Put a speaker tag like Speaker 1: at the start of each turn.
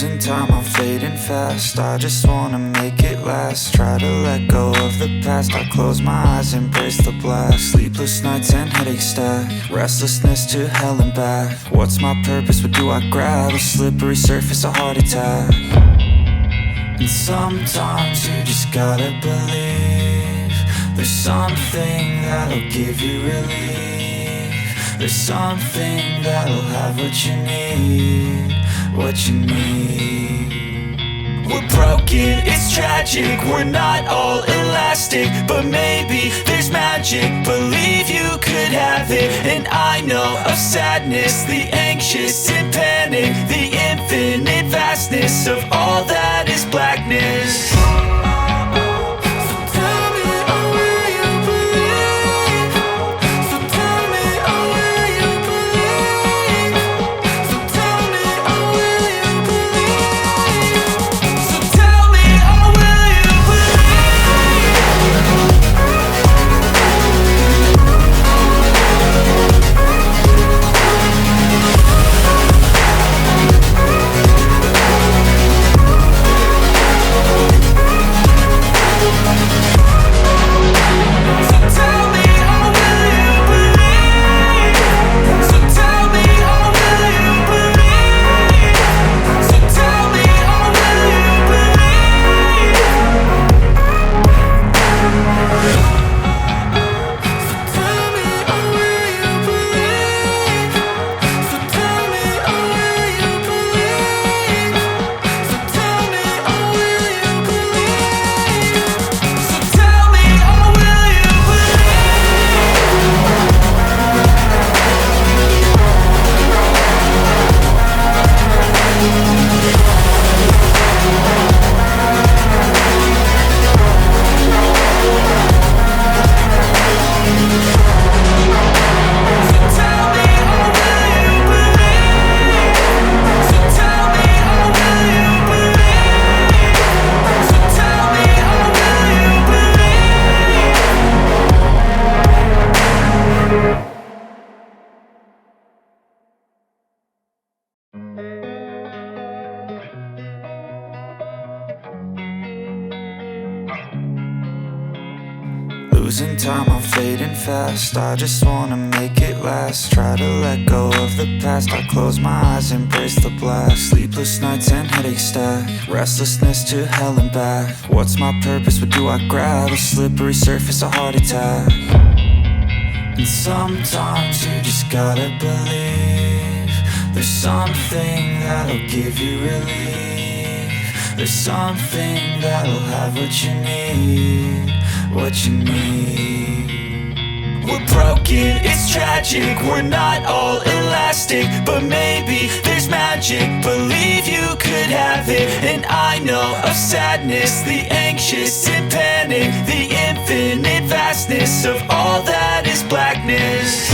Speaker 1: Losing time, I'm fading fast. I just wanna make it last. Try to let go of the past. I close my eyes, embrace the blast. Sleepless nights and headache stack. Restlessness to hell and back. What's my purpose? What do I grab? A slippery surface, a heart attack. And sometimes you just gotta believe there's something that'll give you relief. There's something that'll have what you need, what you need. We're broken, it's tragic, we're not all elastic, but maybe there's magic. Believe you could have it, and I know of sadness, the anxious and panic, the infinite vastness of all that is blackness. Losing time, I'm fading fast. I just wanna make it last. Try to let go of the past. I close my eyes, embrace the blast. Sleepless nights and headache stack. Restlessness to hell and back. What's my purpose? What do I grab? A slippery surface, a heart attack. And sometimes you just gotta believe there's something that'll give you relief. There's something that'll have what you need, what you need. We're broken, it's tragic, we're not all elastic, but maybe there's magic. Believe you could have it, and I know of sadness, the anxious and panic, the infinite vastness of all that is blackness.